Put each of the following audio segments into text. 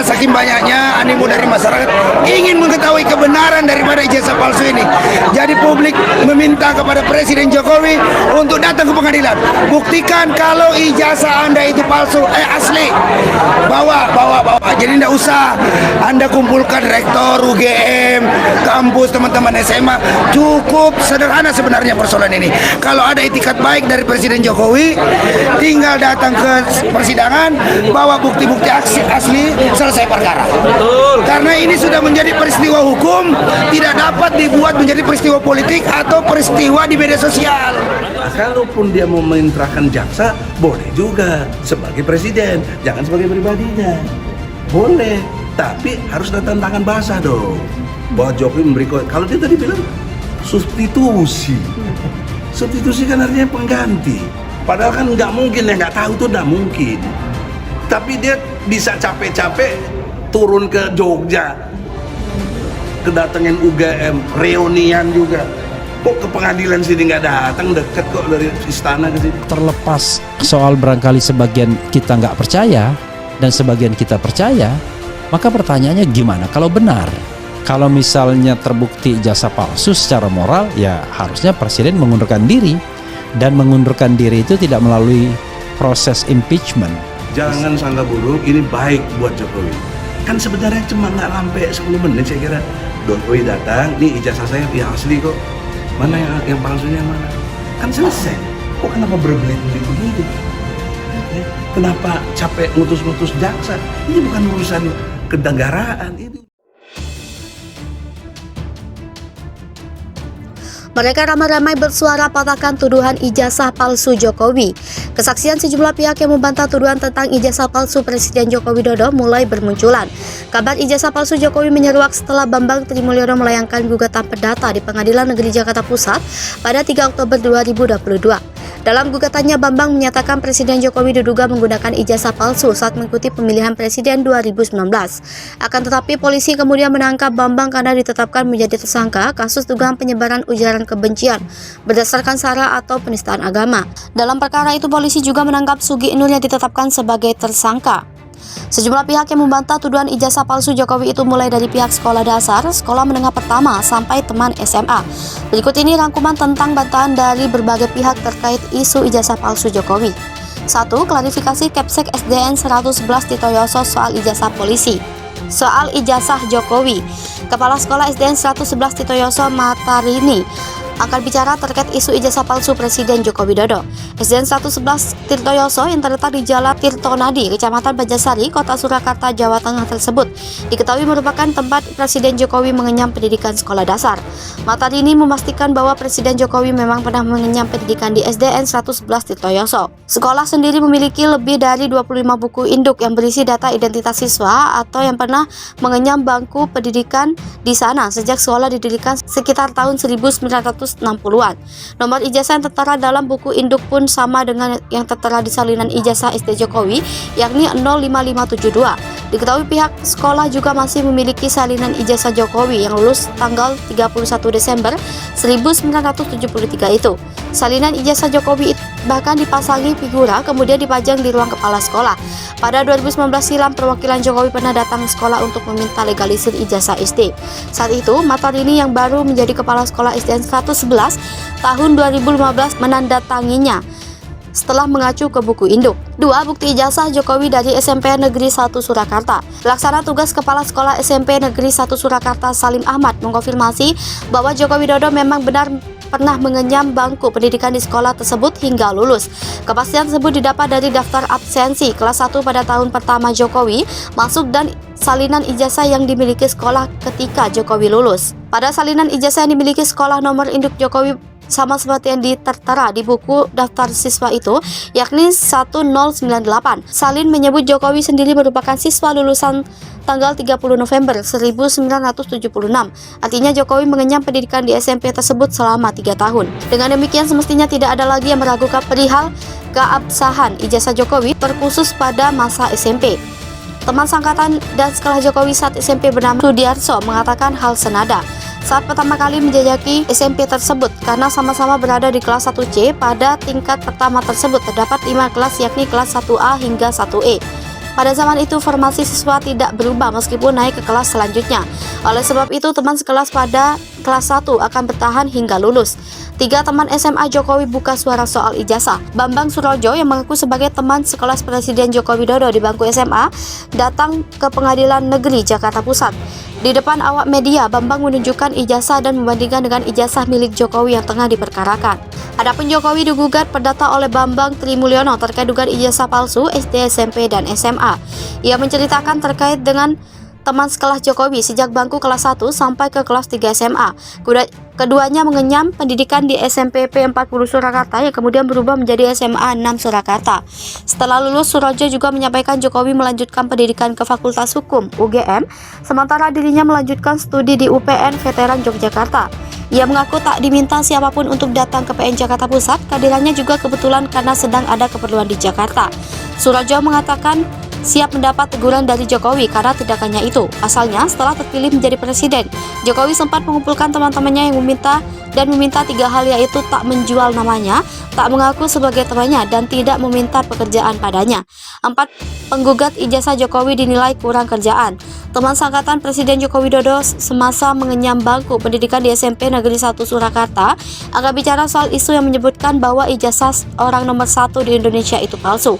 saking banyaknya animo dari masyarakat ingin mengetahui kebenaran daripada ijazah palsu ini. Jadi publik meminta kepada Presiden Jokowi untuk datang ke pengadilan. Buktikan kalau ijazah Anda itu palsu, asli. Bawa. Jadi tidak usah Anda kumpulkan rektor UGM, kampus, teman-teman SMA. Cukup sederhana sebenarnya persoalan ini. Kalau ada itikat baik dari Presiden Jokowi, tinggal datang ke persidangan, bawa bukti-bukti asli, selesai perkara. Betul. Karena ini sudah menjadi peristiwa hukum, tidak dapat dibuat menjadi peristiwa politik atau peristiwa di media sosial. Kalaupun dia mau menginterahkan jaksa, boleh juga sebagai presiden, jangan sebagai pribadinya. Boleh, tapi harus ada tantangan basah dong. Bahwa Jokowi memberi, kalau dia tadi bilang substitusi. Substitusi kan artinya pengganti. Padahal kan nggak mungkin, yang nggak tahu tuh nggak mungkin. Tapi dia bisa capek-capek turun ke Jogja, kedatangan UGM, reunian juga. Kok ke pengadilan sini nggak datang, deket kok dari istana ke sini. Terlepas soal barangkali sebagian kita nggak percaya dan sebagian kita percaya, maka pertanyaannya gimana kalau benar? Kalau misalnya terbukti ijazah palsu secara moral, ya harusnya presiden mengundurkan diri. Dan mengundurkan diri itu tidak melalui proses impeachment. Jangan sangka buruk, ini baik buat Jokowi. Kan sebenarnya cuma nggak sampai 10 menit saya kira. Jokowi datang, nih ijazah saya yang asli kok. Mana yang palsunya mana? Kan selesai. Kok kenapa berbelit-belit begitu? Kenapa capek ngutus-ngutus jaksa? Ini bukan urusan kenegaraan ini. Mereka ramai-ramai bersuara patahkan tuduhan ijazah palsu Jokowi. Kesaksian sejumlah pihak yang membantah tuduhan tentang ijazah palsu Presiden Joko Widodo mulai bermunculan. Kabar ijazah palsu Jokowi menyeruak setelah Bambang Trimulyono melayangkan gugatan perdata di Pengadilan Negeri Jakarta Pusat pada 3 Oktober 2022. Dalam gugatannya, Bambang menyatakan Presiden Jokowi diduga menggunakan ijazah palsu saat mengikuti pemilihan presiden 2019. Akan tetapi, polisi kemudian menangkap Bambang karena ditetapkan menjadi tersangka kasus dugaan penyebaran ujaran kebencian berdasarkan sara atau penistaan agama. Dalam perkara itu, polisi juga menangkap Sugi Nur yang ditetapkan sebagai tersangka. Sejumlah pihak yang membantah tuduhan ijazah palsu Jokowi itu mulai dari pihak sekolah dasar, sekolah menengah pertama, sampai teman SMA. Berikut ini rangkuman tentang bantahan dari berbagai pihak terkait isu ijazah palsu Jokowi. 1. Klarifikasi Kepsek SDN 111 Tito Yoso soal ijazah polisi. Soal ijazah Jokowi, Kepala Sekolah SDN 111 Tito Yoso Matarini akan bicara terkait isu ijazah palsu Presiden Joko Widodo. SDN 111 Tirto Yoso yang terletak di Jalan Tirtonadi, Kecamatan Banjarsari, Kota Surakarta, Jawa Tengah tersebut diketahui merupakan tempat Presiden Jokowi mengenyam pendidikan sekolah dasar. Matarini memastikan bahwa Presiden Jokowi memang pernah mengenyam pendidikan di SDN 111 Tirto Yoso. Sekolah sendiri memiliki lebih dari 25 buku induk yang berisi data identitas siswa atau yang pernah mengenyam bangku pendidikan di sana sejak sekolah didirikan sekitar tahun 1960-an. Nomor ijazah yang tertera dalam buku induk pun sama dengan yang tertera di salinan ijazah SD Jokowi, yakni 05572. Diketahui pihak sekolah juga masih memiliki salinan ijazah Jokowi yang lulus tanggal 31 Desember 1973 itu. Salinan ijazah Jokowi bahkan dipasangi figura kemudian dipajang di ruang kepala sekolah. Pada 2019 silam, perwakilan Jokowi pernah datang ke sekolah untuk meminta legalisir ijazah SD. Saat itu, Matarini yang baru menjadi kepala sekolah SDN 111 tahun 2015 menandatanginya setelah mengacu ke buku induk. 2. Bukti ijazah Jokowi dari SMP Negeri 1 Surakarta. Pelaksana tugas Kepala Sekolah SMP Negeri 1 Surakarta Salim Ahmad mengkonfirmasi bahwa Joko Widodo memang benar pernah mengenyam bangku pendidikan di sekolah tersebut hingga lulus. Kepastian tersebut didapat dari daftar absensi kelas 1 pada tahun pertama Jokowi masuk dan salinan ijazah yang dimiliki sekolah ketika Jokowi lulus. Pada salinan ijazah yang dimiliki sekolah, nomor induk Jokowi sama seperti yang tertera di buku daftar siswa itu, yakni 1098. Salin menyebut Jokowi sendiri merupakan siswa lulusan tanggal 30 November 1976. Artinya Jokowi mengenyam pendidikan di SMP tersebut selama 3 tahun. Dengan demikian semestinya tidak ada lagi yang meragukan perihal keabsahan ijazah Jokowi terkhusus pada masa SMP. Teman sangkatan dan sekolah Jokowi saat SMP bernama Sudiarso mengatakan hal senada saat pertama kali menjajaki SMP tersebut karena sama-sama berada di kelas 1C. Pada tingkat pertama tersebut terdapat 5 kelas, yakni kelas 1A hingga 1E. Pada zaman itu formasi siswa tidak berubah meskipun naik ke kelas selanjutnya. Oleh sebab itu teman sekelas pada kelas 1 akan bertahan hingga lulus. 3 teman SMA Jokowi buka suara soal ijazah. Bambang Surojo yang mengaku sebagai teman sekelas Presiden Joko Widodo di bangku SMA datang ke Pengadilan Negeri Jakarta Pusat. Di depan awak media, Bambang menunjukkan ijazah dan membandingkan dengan ijazah milik Jokowi yang tengah diperkarakan. Adapun Jokowi digugat perdata oleh Bambang Trimulyono terkait dugaan ijazah palsu SD, SMP, dan SMA. Ia menceritakan terkait dengan teman sekelas Jokowi sejak bangku kelas 1 sampai ke kelas 3 SMA. Keduanya mengenyam pendidikan di SMP P40 Surakarta yang kemudian berubah menjadi SMA 6 Surakarta. Setelah lulus, Surojo juga menyampaikan Jokowi melanjutkan pendidikan ke Fakultas Hukum UGM, sementara dirinya melanjutkan studi di UPN Veteran Yogyakarta. Ia mengaku tak diminta siapapun untuk datang ke PN Jakarta Pusat, kehadirannya juga kebetulan karena sedang ada keperluan di Jakarta. Surojo mengatakan siap mendapat teguran dari Jokowi karena tindakannya itu. Asalnya setelah terpilih menjadi presiden, Jokowi sempat mengumpulkan teman-temannya yang meminta 3 hal, yaitu tak menjual namanya, tak mengaku sebagai temannya, dan tidak meminta pekerjaan padanya. 4. Penggugat ijazah Jokowi dinilai kurang kerjaan. Teman sangkatan Presiden Joko Widodo semasa mengenyam bangku pendidikan di SMP Negeri 1 Surakarta akan bicara soal isu yang menyebutkan bahwa ijazah orang nomor 1 di Indonesia itu palsu.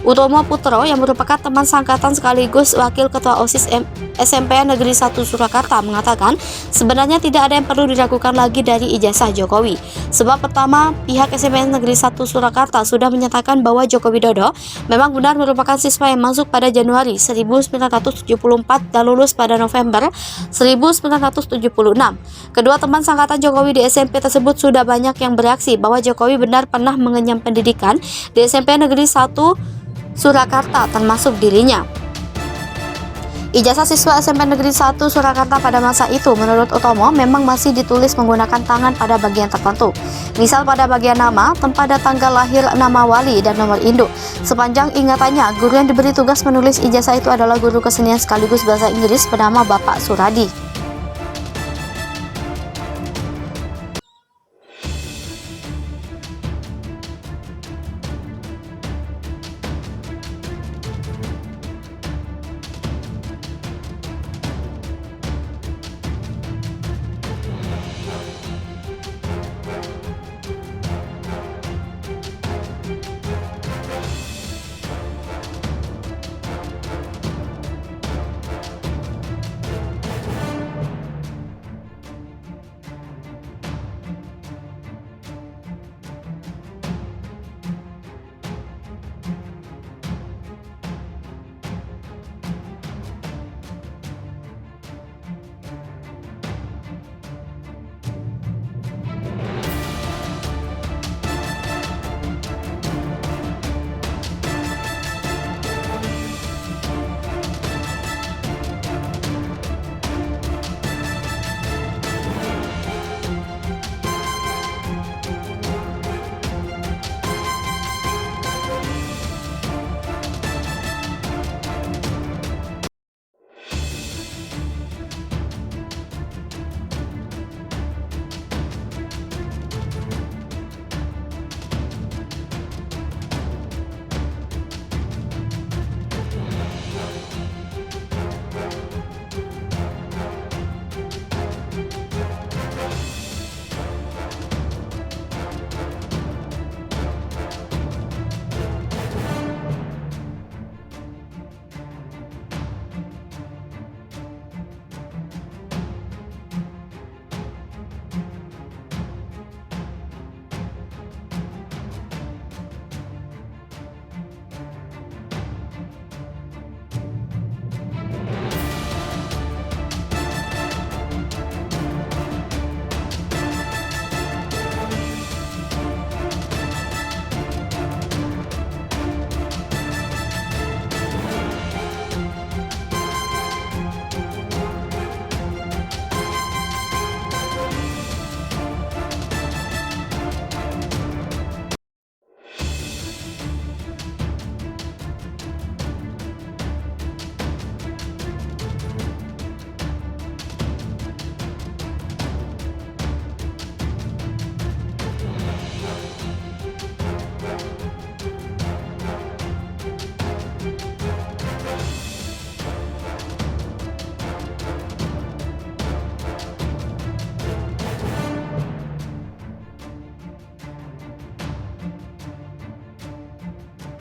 Utomo Putro yang merupakan teman sangkatan sekaligus wakil ketua OSIS SMP Negeri 1 Surakarta mengatakan sebenarnya tidak ada yang perlu diragukan lagi dari ijazah Jokowi. Sebab pertama, pihak SMP Negeri 1 Surakarta sudah menyatakan bahwa Joko Widodo memang benar merupakan siswa yang masuk pada Januari 1974 dan lulus pada November 1976. Kedua teman sangkatan Jokowi di SMP tersebut sudah banyak yang bereaksi bahwa Jokowi benar pernah mengenyam pendidikan di SMP Negeri 1 Surakarta termasuk dirinya. Ijazah siswa SMP Negeri 1 Surakarta pada masa itu menurut Utomo memang masih ditulis menggunakan tangan pada bagian tertentu. Misal pada bagian nama, tempat dan tanggal lahir, nama wali, dan nomor induk. Sepanjang ingatannya, guru yang diberi tugas menulis ijazah itu adalah guru kesenian sekaligus bahasa Inggris bernama Bapak Suradi.